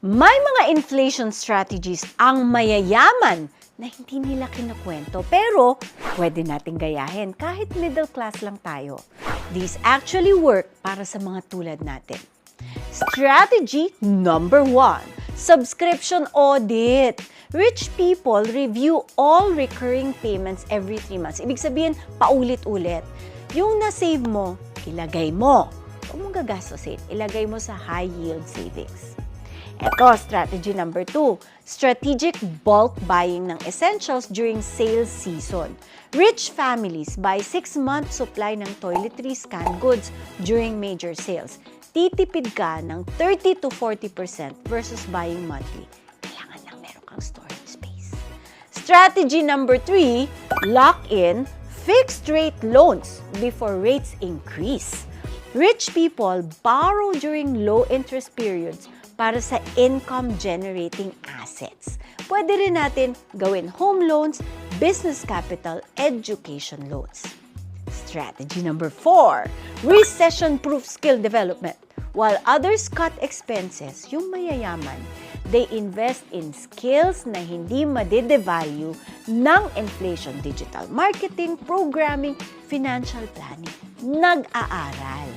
May mga inflation strategies ang mayayaman na hindi nila kinukwento pero pwede nating gayahin kahit middle class lang tayo. These actually work para sa mga tulad natin. Strategy number 1, subscription audit. Rich people review all recurring payments every 3 months. Ibig sabihin, paulit-ulit. Yung na-save mo, ilagay mo. Huwag mong gagastosin, ilagay mo sa high-yield savings. Ito, strategy number 2, strategic bulk buying ng essentials during sales season. Rich families buy 6-month supply ng toiletries, canned goods during major sales. Titipid ka ng 30 to 40% versus buying monthly. Kailangan lang meron kang storage space. Strategy number 3, lock in fixed rate loans before rates increase. Rich people borrow during low interest periods para sa income-generating assets. Pwede rin natin gawin home loans, business capital, education loans. Strategy number 4, recession-proof skill development. While others cut expenses, yung mayayaman, they invest in skills na hindi made-devalue ng inflation, digital marketing, programming, financial planning. Nag-aaral.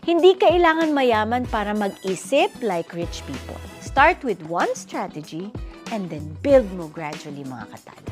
Hindi kailangan mayaman para mag-isip like rich people. Start with one strategy and then build mo gradually, mga katada.